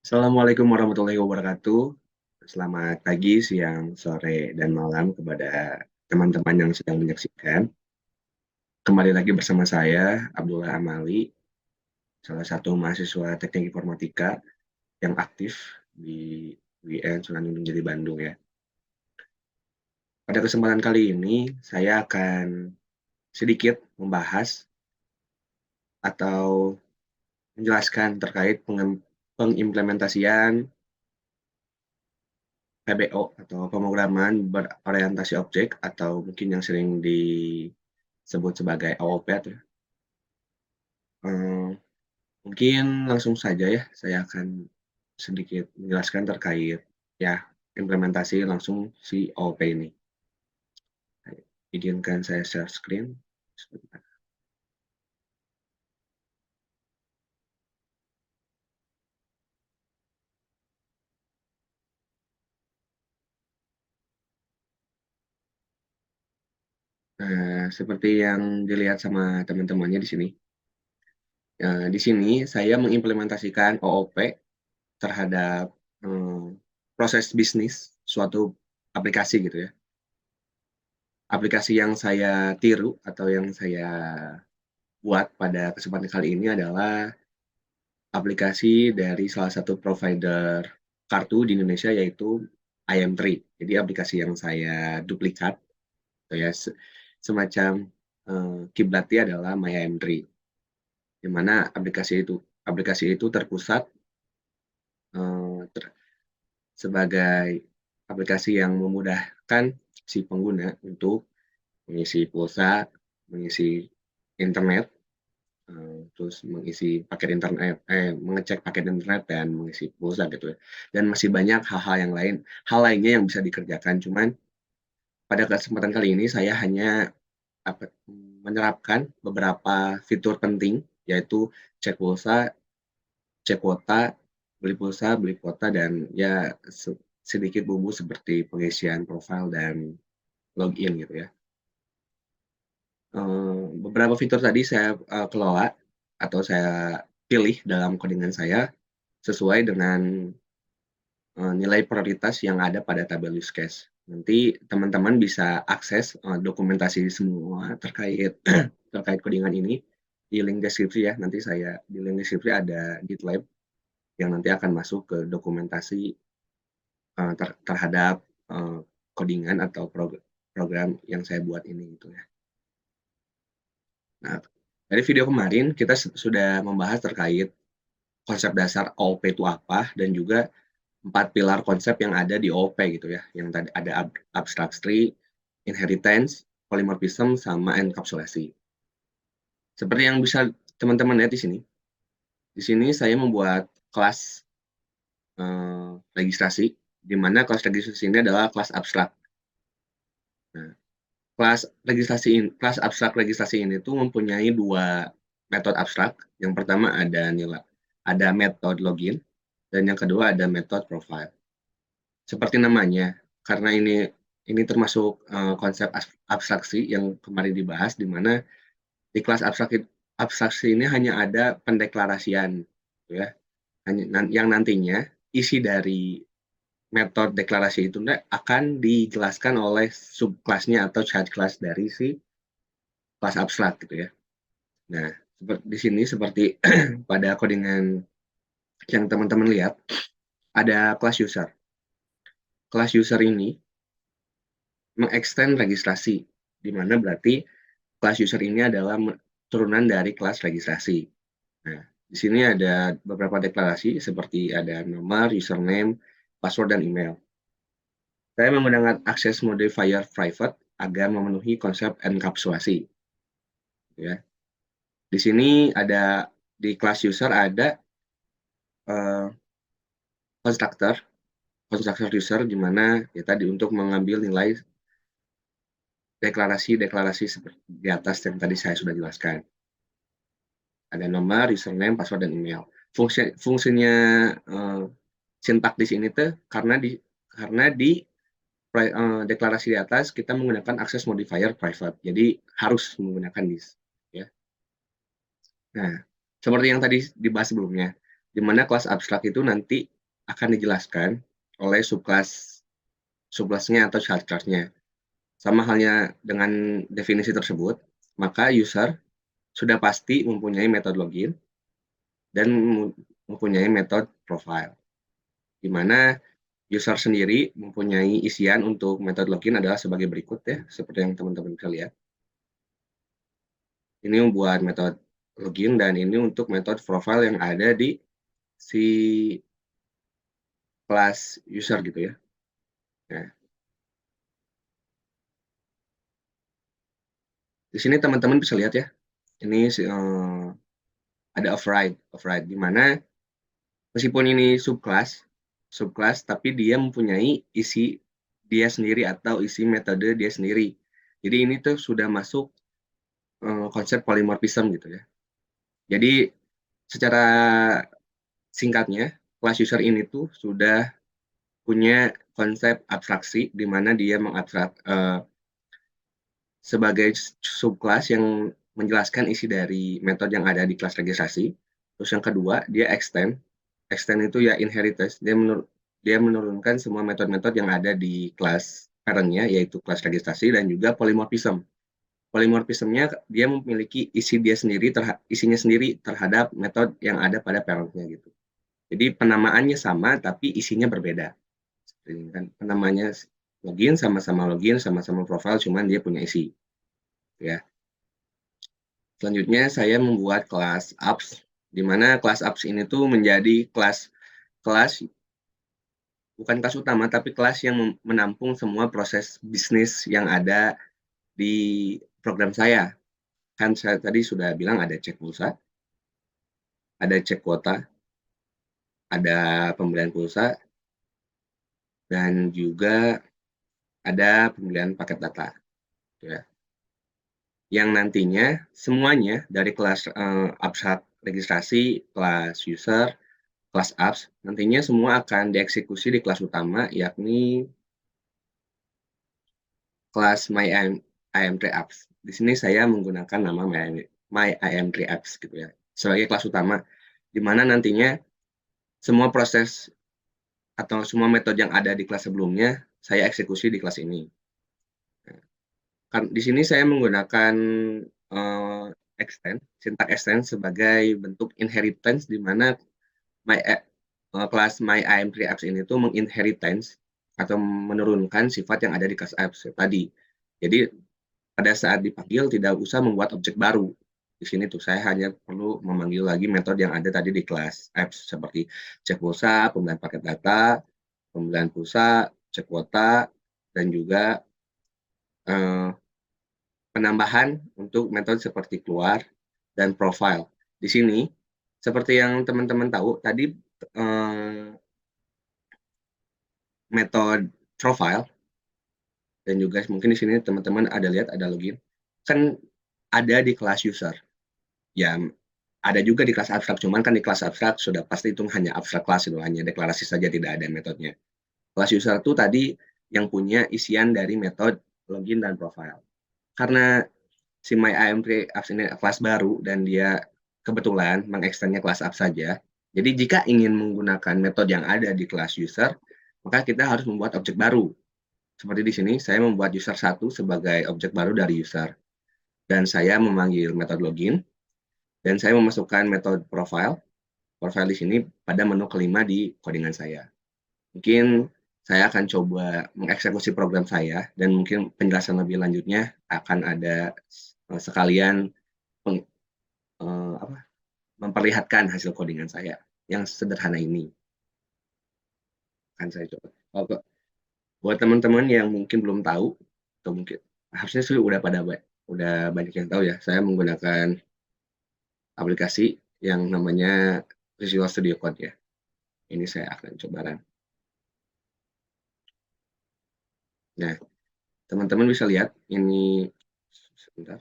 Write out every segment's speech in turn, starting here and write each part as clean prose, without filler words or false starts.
Assalamualaikum warahmatullahi wabarakatuh. Selamat pagi, siang, sore, dan malam kepada teman-teman yang sedang menyaksikan. Kembali lagi bersama saya, Abdullah Amali, salah satu mahasiswa Teknik Informatika yang aktif di UIN Sunan Gunung Jati Bandung ya. Pada kesempatan kali ini, saya akan sedikit membahas atau menjelaskan terkait pengimplementasian PBO atau pemrograman berorientasi objek atau mungkin yang sering disebut sebagai OOP ya. Eh, Mungkin langsung saja ya, saya akan sedikit menjelaskan terkait ya implementasi langsung si OOP ini. Izinkan saya share screen sebentar. Nah, seperti yang dilihat sama teman-temannya di sini. Di sini saya mengimplementasikan OOP terhadap proses bisnis suatu aplikasi gitu ya. Aplikasi yang saya tiru atau yang saya buat pada kesempatan kali ini adalah aplikasi dari salah satu provider kartu di Indonesia yaitu IM3. Jadi aplikasi yang saya duplikat, gitu ya, semacam kiblatnya adalah My IM3, di mana aplikasi itu terpusat ter- sebagai aplikasi yang memudahkan si pengguna untuk mengisi pulsa, mengisi internet, terus mengecek paket internet dan mengisi pulsa gitu ya. Dan masih banyak hal-hal yang lain, hal lainnya yang bisa dikerjakan. Cuman pada kesempatan kali ini saya hanya menerapkan beberapa fitur penting, yaitu cek pulsa, cek kuota, beli kuota, dan ya sedikit bumbu seperti pengisian profil dan login gitu ya. Beberapa fitur tadi saya kelola atau saya pilih dalam codingan saya sesuai dengan nilai prioritas yang ada pada tabel use case. Nanti teman-teman bisa akses dokumentasi semua terkait terkait codingan ini di link deskripsi ya. Nanti di link deskripsi ada GitLab yang nanti akan masuk ke dokumentasi terhadap codingan atau program yang saya buat ini gitu ya. Nah, dari video kemarin kita sudah membahas terkait konsep dasar OOP itu apa dan juga 4 pilar konsep yang ada di OOP gitu ya. Yang tadi ada abstract tree, inheritance, polymorphism, sama enkapsulasi. Seperti yang bisa teman-teman lihat di sini. Di sini saya membuat kelas registrasi, di mana kelas registrasi ini adalah kelas abstrak. Nah, kelas abstrak registrasi ini tuh mempunyai dua metode abstrak. Yang pertama ada metode login, dan yang kedua ada metode profile. Seperti namanya, karena ini termasuk konsep abstraksi yang kemarin dibahas, di mana di kelas abstraksi ini hanya ada pendeklarasian, gitu ya. Yang nantinya isi dari metode deklarasi itu akan dijelaskan oleh subkelasnya atau child class dari si kelas abstrak gitu ya. Nah, di sini seperti pada codingan yang teman-teman lihat, ada kelas user. Kelas user ini mengextend registrasi, di mana berarti kelas user ini adalah turunan dari kelas registrasi. Nah, di sini ada beberapa deklarasi seperti ada nomor, username, password, dan email. Saya menggunakan access modifier private agar memenuhi konsep enkapsulasi. Ya. Di sini di kelas user ada uh, constructor, user, di mana ya tadi untuk mengambil nilai deklarasi seperti di atas yang tadi saya sudah jelaskan. Ada nomor, username, password, dan email. Fungsinya sintaktis ini tuh karena di deklarasi di atas kita menggunakan access modifier private. Jadi harus menggunakan this. Ya. Nah, seperti yang tadi dibahas sebelumnya, di mana kelas abstrak itu nanti akan dijelaskan oleh subclass-nya atau child-class-nya. Sama halnya dengan definisi tersebut, maka user sudah pasti mempunyai metode login dan mempunyai metode profile, di mana user sendiri mempunyai isian untuk metode login adalah sebagai berikut ya, seperti yang teman-teman bisa lihat. Ini membuat metode login dan ini untuk metode profile yang ada di si kelas user gitu ya. Nah, di sini teman-teman bisa lihat ya, ini ada override di mana meskipun ini subclass tapi dia mempunyai isi dia sendiri atau isi metode dia sendiri. Jadi ini tuh sudah masuk konsep polymorphism gitu ya. Jadi secara singkatnya, kelas user ini tuh sudah punya konsep abstraksi di mana dia sebagai subclass yang menjelaskan isi dari metode yang ada di kelas registrasi. Terus yang kedua, dia extend. Extend itu ya inheritance. Dia menurunkan semua metode-metode yang ada di kelas parent-nya, yaitu kelas registrasi dan juga polymorphism. Polymorphism-nya dia memiliki isinya sendiri terhadap metode yang ada pada parent-nya gitu. Jadi penamaannya sama tapi isinya berbeda. Kan penamanya login sama-sama profile, cuman dia punya isi. Ya. Selanjutnya saya membuat kelas apps, di mana kelas apps ini tuh menjadi kelas bukan kelas utama, tapi kelas yang menampung semua proses bisnis yang ada di program saya. Kan saya tadi sudah bilang ada cek pulsa, ada cek kuota, ada pembelian pulsa, dan juga ada pembelian paket data. Ya. Yang nantinya semuanya dari kelas abstrak registrasi, kelas user, kelas apps, nantinya semua akan dieksekusi di kelas utama, yakni kelas MyIM3 Apps. Di sini saya menggunakan nama MyIM3 Apps gitu ya, sebagai kelas utama, di mana nantinya semua proses atau semua metode yang ada di kelas sebelumnya, saya eksekusi di kelas ini. Di sini saya menggunakan uh, sintak extend sebagai bentuk inheritance, di mana kelas MyIM3Apps ini tuh menginheritance atau menurunkan sifat yang ada di kelas apps tadi. Jadi pada saat dipanggil tidak usah membuat objek baru. Di sini tuh saya hanya perlu memanggil lagi metode yang ada tadi di kelas apps seperti cek pulsa, pembelian paket data, pembelian pulsa, cek kuota, dan juga eh, penambahan untuk metode seperti keluar dan profile. Di sini, seperti yang teman-teman tahu, tadi metode profile, dan juga mungkin di sini teman-teman ada lihat ada login, kan ada di kelas user. Ya, ada juga di kelas abstrak, cuman kan di kelas abstrak sudah pasti itu hanya abstrak kelas, itu hanya deklarasi saja, tidak ada metodenya. Kelas user itu tadi yang punya isian dari metode login dan profile. Karena si MyIM3 apps ini kelas baru dan dia kebetulan mengekstennya kelas apps saja. Jadi jika ingin menggunakan metode yang ada di kelas user, maka kita harus membuat objek baru. Seperti di sini, saya membuat user 1 sebagai objek baru dari user. Dan saya memanggil metode login, dan saya memasukkan metode profile. Profile di sini pada menu kelima di codingan saya. Mungkin saya akan coba mengeksekusi program saya, dan mungkin penjelasan lebih lanjutnya akan ada sekalian memperlihatkan hasil codingan saya yang sederhana ini. Akan saya coba. Buat teman-teman yang mungkin belum tahu, atau mungkin harusnya sih udah banyak yang tahu ya, saya menggunakan aplikasi yang namanya Visual Studio Code ya. Ini saya akan coba run. Nah, teman-teman bisa lihat ini sebentar,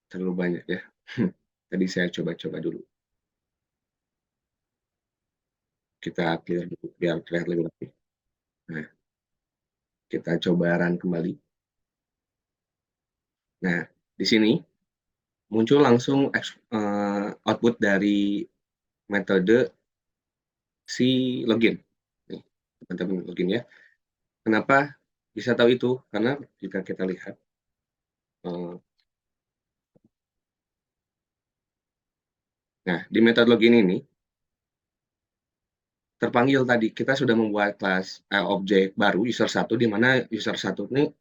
terlalu banyak ya. Tadi saya coba-coba dulu. Kita clear dulu biar terlihat lebih rapi. Nah, kita coba run kembali. Nah, di sini muncul langsung output dari metode si login. Nih, teman-teman login ya. Kenapa bisa tahu itu? Karena jika kita lihat, nah di metode login ini terpanggil tadi kita sudah membuat kelas objek baru user 1 di mana user 1 ini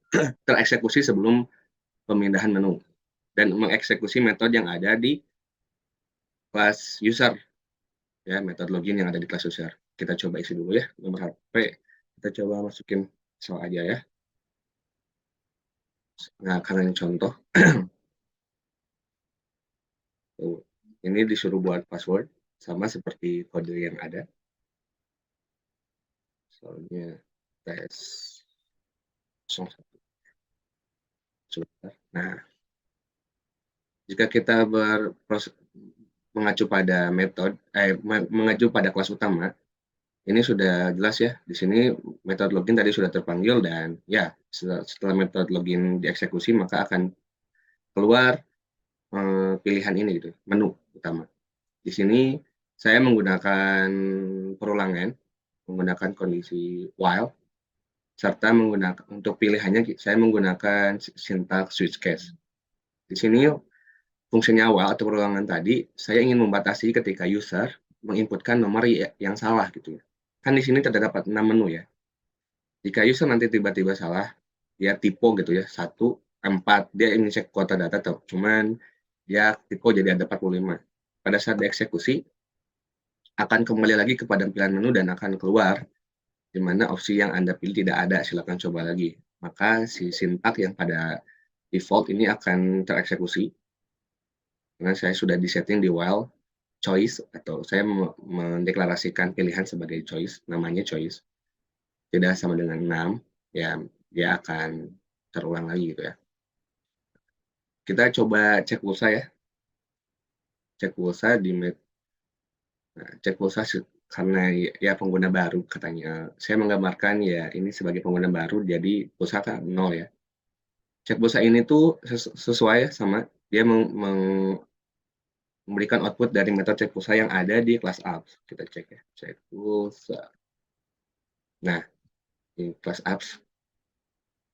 tereksekusi sebelum pemindahan menu dan mengeksekusi metode yang ada di kelas user ya, metode login yang ada di kelas user. Kita coba isi dulu ya nomor HP. Kita coba masukin soal aja ya. Nah, karena ini contoh, ini disuruh buat password sama seperti kode yang ada. Soalnya tes 01. Nah, jika kita mengacu pada mengacu pada kelas utama, ini sudah jelas ya. Di sini metode login tadi sudah terpanggil dan ya setelah metode login dieksekusi maka akan keluar pilihan ini gitu, menu utama. Di sini saya menggunakan perulangan, menggunakan kondisi while, serta menggunakan untuk pilihannya saya menggunakan sintak switch case. Di sini fungsinya awal atau perulangan tadi, saya ingin membatasi ketika user menginputkan nomor yang salah gitu ya. Kan di sini terdapat 6 menu ya. Jika user nanti tiba-tiba salah, dia typo gitu ya, 1, 4, dia ingin cek kuota data tuh, cuman dia typo jadi ada 45. Pada saat dieksekusi, akan kembali lagi kepada pilihan menu dan akan keluar, di mana opsi yang Anda pilih tidak ada, silakan coba lagi. Maka si sintak yang pada default ini akan tereksekusi, karena saya sudah disetting di while choice, atau saya mendeklarasikan pilihan sebagai choice, namanya choice, tidak sama dengan 6, ya dia akan terulang lagi gitu ya. Kita coba cek pulsa ya. Cek pulsa di cek pulsa karena ya pengguna baru katanya. Saya menggambarkan ya ini sebagai pengguna baru jadi pulsa kan 0 ya. Cek pulsa ini tuh sesuai sama dia memberikan output dari metode cek pulsa yang ada di kelas apps. Kita cek ya, cek pulsa. Nah, ini kelas apps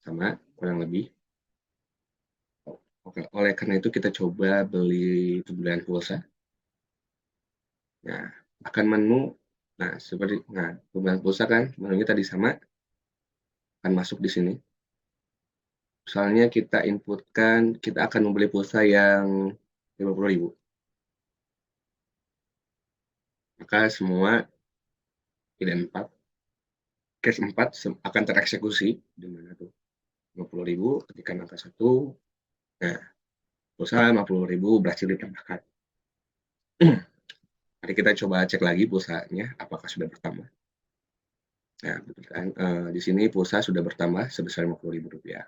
sama kurang lebih. Oke, oleh karena itu kita coba beli pembelian pulsa. Nah, akan menu, pembelian pulsa kan menunya tadi sama, akan masuk di sini. Misalnya kita inputkan, kita akan membeli pulsa yang 50.000. Maka semua pilihan 4, case 4 akan tereksekusi di mana tuh 50.000 ketika angka 1. Nah, pulsa 50.000 berhasil ditambahkan. Mari kita coba cek lagi pulsanya apakah sudah bertambah. Nah, kan, di sini pulsa sudah bertambah sebesar Rp50.000.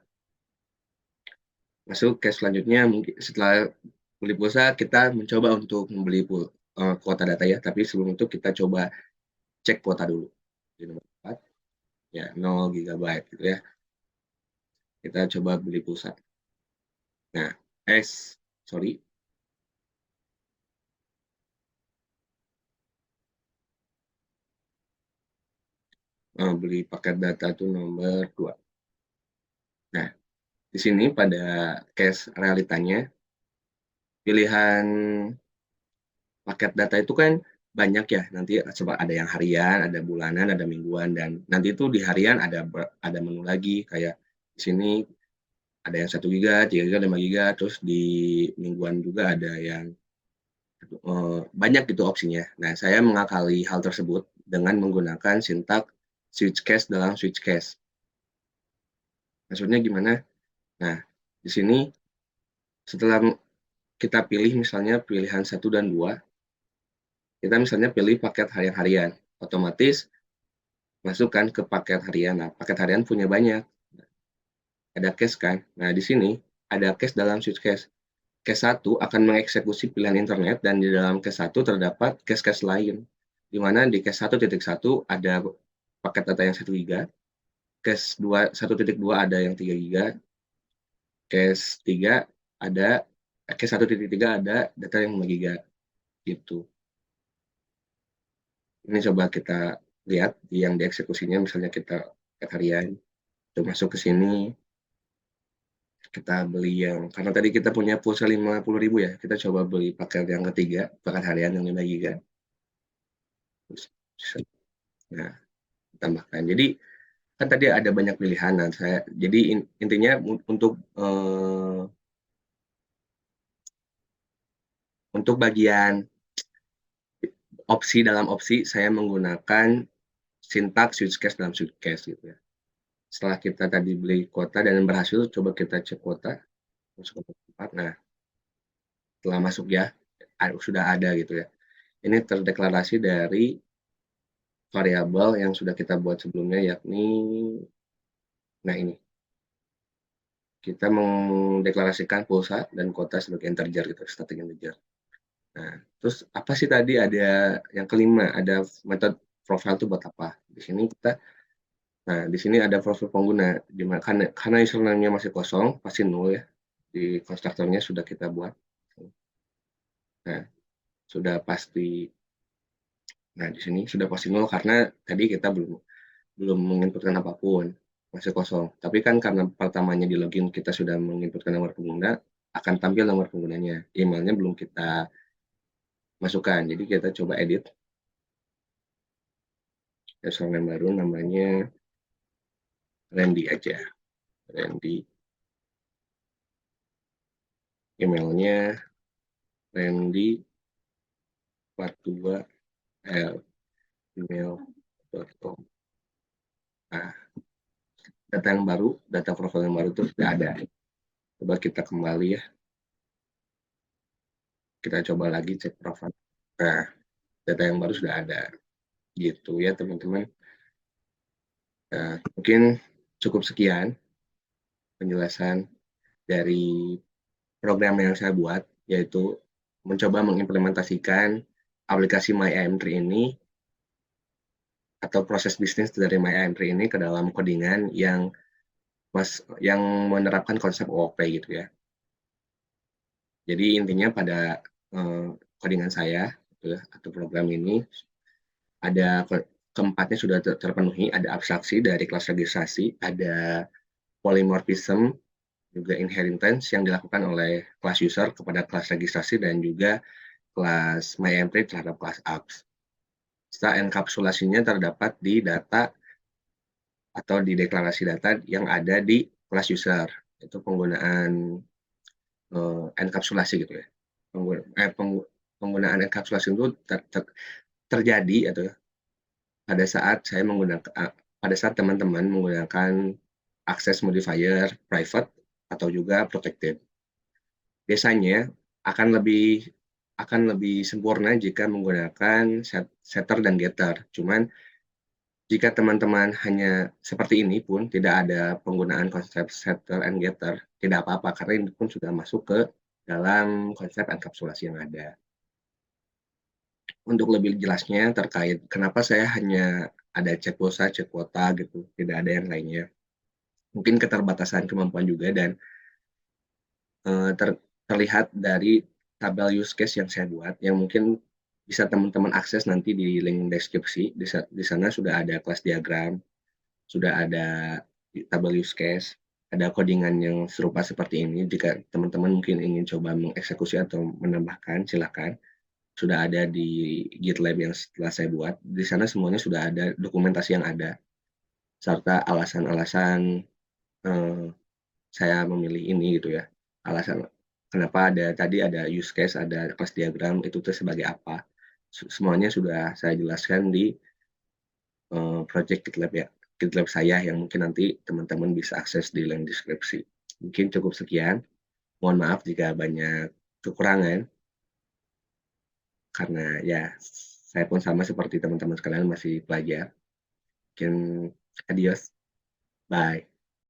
Masuk ke selanjutnya, mungkin setelah beli pulsa kita mencoba untuk membeli kuota data ya, tapi sebelum itu kita coba cek kuota dulu. Di nomor 4, ya 0 GB gitu ya. Kita coba beli pulsa. Nah, sorry. Beli paket data itu nomor 2. Nah, di sini pada case realitanya, pilihan paket data itu kan banyak ya, nanti coba ada yang harian, ada bulanan, ada mingguan, dan nanti itu di harian ada menu lagi, kayak di sini ada yang 1 giga, 3 giga, 5 giga, terus di mingguan juga ada yang banyak gitu opsinya. Nah, saya mengakali hal tersebut dengan menggunakan sintak switch case dalam switch case. Maksudnya gimana? Nah, di sini setelah kita pilih misalnya pilihan 1 dan 2, kita misalnya pilih paket harian-harian, otomatis masukkan ke paket harian. Nah, paket harian punya banyak, ada case kan. Nah, di sini ada case dalam switch case. Case 1 akan mengeksekusi pilihan internet dan di dalam case 1 terdapat case-case lain. Di mana di case 1.1 ada paket data yang 1 giga, case 1.2 ada yang 3 giga, case 3 ada case 1.3 ada data yang 5 giga gitu. Ini coba kita lihat yang dieksekusinya, misalnya kita harian, coba masuk ke sini, kita beli yang, karena tadi kita punya pulsa 50.000 ya, kita coba beli paket yang ketiga, paket harian yang 5 giga. Nah, tambahkan. Jadi kan tadi ada banyak pilihan. Nah, jadi intinya untuk bagian opsi, dalam opsi saya menggunakan Syntax use case dalam use case gitu ya. Setelah kita tadi beli kuota dan berhasil, coba kita cek kuota masuk ke tempat. Nah, setelah masuk ya, sudah ada gitu ya. Ini terdeklarasi dari variabel yang sudah kita buat sebelumnya, yakni, nah ini, kita mendeklarasikan pulsa dan kuota sebagai integer gitu, static integer. Nah, terus apa sih tadi, ada yang kelima, ada metode profile itu buat apa? Di sini kita, nah di sini ada profil pengguna, karena username-nya masih kosong, pasti nol ya. Di konstruktornya sudah kita buat. Nah, sudah pasti. Nah, di sini sudah pasti nol karena tadi kita belum menginputkan apapun, masih kosong. Tapi kan karena pertamanya di login kita sudah menginputkan nomor pengguna, akan tampil nomor penggunanya. Emailnya belum kita masukkan. Jadi kita coba edit username baru, namanya Randy aja. Randy. Emailnya randy42@gmail.com. Nah, data yang baru, data profil yang baru itu sudah ada. Coba kita kembali ya. Kita coba lagi cek profil. Nah, data yang baru sudah ada. Gitu ya teman-teman. Nah, mungkin cukup sekian penjelasan dari program yang saya buat, yaitu mencoba mengimplementasikan aplikasi MyIM3 ini atau proses bisnis dari MyIM3 ini ke dalam codingan yang menerapkan konsep OOP gitu ya. Jadi intinya pada codingan saya gitu ya, atau program ini ada keempatnya sudah terpenuhi, ada abstraksi dari kelas registrasi, ada polymorphism, juga inheritance yang dilakukan oleh kelas user kepada kelas registrasi dan juga kelas myMP terhadap kelas apps. Setelah enkapsulasinya terdapat di data atau di deklarasi data yang ada di kelas user. Itu penggunaan enkapsulasi gitu ya. Penggunaan enkapsulasi itu terjadi atau pada saat pada saat teman-teman menggunakan akses modifier private atau juga protected. Biasanya akan lebih sempurna jika menggunakan setter dan getter. Cuman jika teman-teman hanya seperti ini pun tidak ada penggunaan konsep setter and getter, tidak apa-apa karena ini pun sudah masuk ke dalam konsep enkapsulasi yang ada. Untuk lebih jelasnya terkait kenapa saya hanya ada cek pulsa, cek kuota gitu, tidak ada yang lainnya. Mungkin keterbatasan kemampuan juga dan terlihat dari tabel use case yang saya buat, yang mungkin bisa teman-teman akses nanti di link deskripsi. Di sana sudah ada kelas diagram, sudah ada tabel use case, ada codingan yang serupa seperti ini. Jika teman-teman mungkin ingin coba mengeksekusi atau menambahkan, silakan. Sudah ada di GitLab yang setelah saya buat. Di sana semuanya sudah ada dokumentasi yang ada, serta alasan-alasan saya memilih ini gitu ya. Alasan kenapa tadi ada use case, ada kelas diagram, itu tuh sebagai apa. Semuanya sudah saya jelaskan di project GitLab ya. GitLab saya yang mungkin nanti teman-teman bisa akses di link deskripsi. Mungkin cukup sekian. Mohon maaf jika banyak kekurangan, karena ya saya pun sama seperti teman-teman sekalian masih belajar. Mungkin adios, bye.